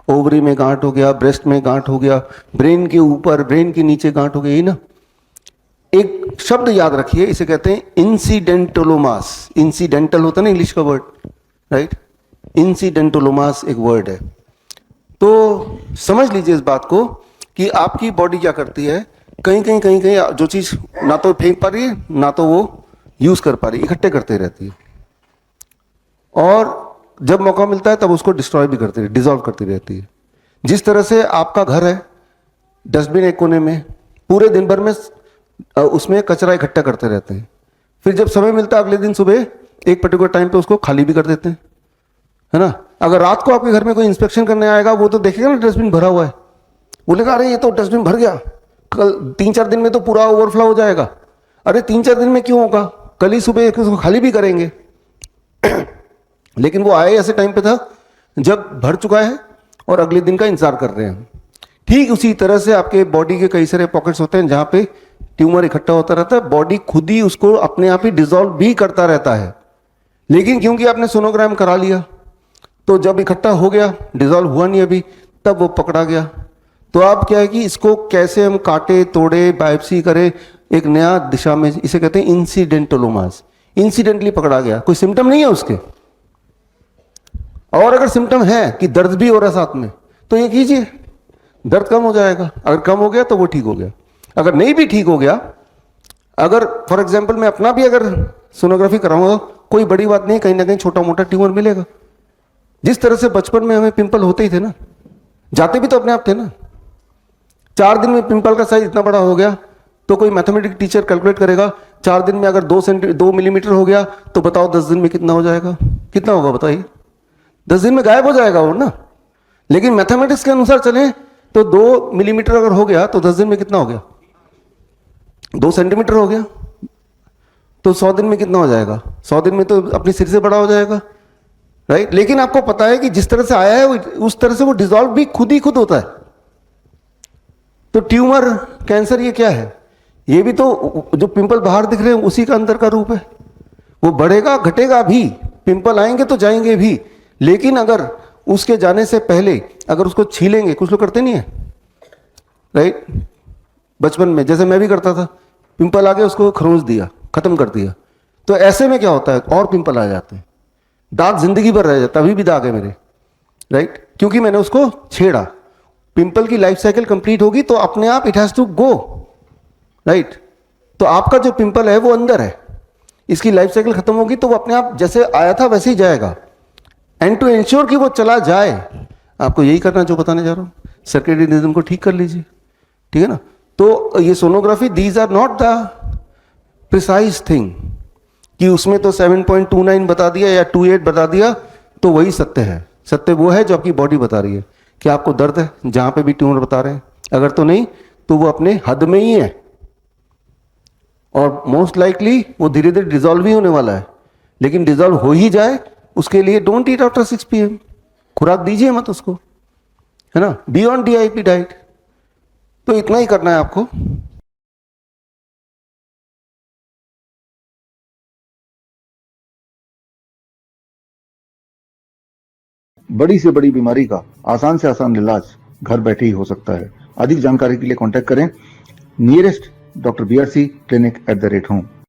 Ovary में गांठ हो गया, ब्रेस्ट में गांठ हो गया, ब्रेन के ऊपर, ब्रेन के नीचे गांठ हो गई, यही ना। एक शब्द याद रखिए, इसे कहते हैं इंसिडेंटोलोमास। इंसिडेंटल होता है ना इंग्लिश का वर्ड, राइट। इंसिडेंटोलोमास एक वर्ड है। तो समझ लीजिए इस बात को कि आपकी बॉडी क्या करती है, कहीं कहीं जो चीज ना तो फेंक पा रही है ना तो वो यूज कर पा रही है, इकट्ठे करते रहती है, और जब मौका मिलता है तब उसको डिस्ट्रॉय भी करती है, डिसॉल्व करती रहती है। जिस तरह से आपका घर है, डस्टबिन एक कोने में, पूरे दिन भर में उसमें कचरा इकट्ठा करते रहते हैं, फिर जब समय मिलता है अगले दिन सुबह एक पर्टिकुलर टाइम पे उसको खाली भी कर देते हैं, है ना। अगर रात को आपके घर में कोई इंस्पेक्शन करने आएगा, वो तो देखेगा ना डस्टबिन भरा हुआ है, बोलेगा अरे ये तो डस्टबिन भर गया, कल 3-4 दिन में तो पूरा ओवरफ्लो हो जाएगा। अरे 3-4 दिन में क्यों होगा, कल ही सुबह उसको खाली भी करेंगे। लेकिन वो आए ऐसे टाइम पे था जब भर चुका है और अगले दिन का इंतजार कर रहे हैं। ठीक उसी तरह से आपके बॉडी के कई सारे पॉकेट्स होते हैं जहां पे ट्यूमर इकट्ठा होता रहता है, बॉडी खुद ही उसको अपने आप ही डिसॉल्व भी करता रहता है। लेकिन क्योंकि आपने सोनोग्राम करा लिया तो जब इकट्ठा हो गया, डिसॉल्व हुआ नहीं अभी, तब वो पकड़ा गया। तो अब क्या है कि इसको कैसे हम काटे तोड़े, बायोप्सी करें एक नया दिशा में, इसे कहते हैं इंसिडेंटोलोमास। इंसिडेंटली पकड़ा गया, कोई सिम्टम नहीं है उसके, और अगर सिम्टम है कि दर्द भी हो रहा है साथ में, तो ये कीजिए, दर्द कम हो जाएगा। अगर कम हो गया तो वो ठीक हो गया, अगर नहीं भी ठीक हो गया, अगर फॉर एग्जाम्पल मैं अपना भी अगर सोनोग्राफी कराऊंगा, कोई बड़ी बात नहीं, कहीं ना कहीं छोटा मोटा ट्यूमर मिलेगा। जिस तरह से बचपन में हमें पिंपल होते ही थे ना, जाते भी तो अपने आप थे ना। 4 दिन में पिंपल का साइज इतना बड़ा हो गया तो कोई मैथमेटिक्स टीचर कैलकुलेट करेगा, 4 दिन में अगर 2 मिलीमीटर हो गया तो बताओ 10 दिन में कितना हो जाएगा, कितना होगा बताइए। 10 दिन में गायब हो जाएगा वो ना। लेकिन मैथमेटिक्स के अनुसार चलें तो 2 मिलीमीटर अगर हो गया तो 10 दिन में कितना हो गया, 2 सेंटीमीटर हो गया, तो 100 दिन में कितना हो जाएगा, 100 दिन में तो अपने सिर से बड़ा हो जाएगा, राइट। लेकिन आपको पता है कि जिस तरह से आया है उस तरह से वो डिसॉल्व भी खुद ही खुद होता है। तो ट्यूमर, कैंसर, ये क्या है, ये भी तो जो पिंपल बाहर दिख रहे हैं उसी का अंदर का रूप है। वो बढ़ेगा घटेगा भी, पिंपल आएंगे तो जाएंगे भी, लेकिन अगर उसके जाने से पहले अगर उसको छीलेंगे, कुछ लोग करते नहीं है, राइट। बचपन में जैसे मैं भी करता था, पिंपल आ गया उसको खरोंच दिया, खत्म कर दिया, तो ऐसे में क्या होता है और पिंपल आ जाते हैं, दाग जिंदगी भर रह जाता, अभी भी दाग है मेरे, राइट, क्योंकि मैंने उसको छेड़ा। पिंपल की लाइफ साइकिल कंप्लीट होगी तो अपने आप it has to go, right. तो आपका जो पिंपल है वो अंदर है, इसकी लाइफ साइकिल खत्म होगी तो वो अपने आप जैसे आया था वैसे ही जाएगा। एंड टू इंश्योर कि वो चला जाए, आपको यही करना जो बताने जा रहा हूं, सर्केडियन रिदम को ठीक कर लीजिए, ठीक है ना। तो ये sonography, these are not the precise thing कि उसमें तो 7.29 बता दिया या 28 बता दिया तो वही सत्य है। सत्य वो है जो आपकी बॉडी बता रही है कि आपको दर्द है, जहां पे भी ट्यूमर बता रहे हैं। अगर तो नहीं तो वो अपने हद में ही है, और मोस्ट लाइकली वो धीरे धीरे डिसॉल्व ही होने वाला है। लेकिन डिसॉल्व हो ही जाए उसके लिए डोंट ईट आफ्टर 6 PM, खुराक दीजिए मत उसको, है ना, बी ऑन DIP डाइट। तो इतना ही करना है आपको। बड़ी से बड़ी बीमारी का आसान से आसान इलाज घर बैठे ही हो सकता है। अधिक जानकारी के लिए कांटेक्ट करें nearest doctor BRC clinic @home।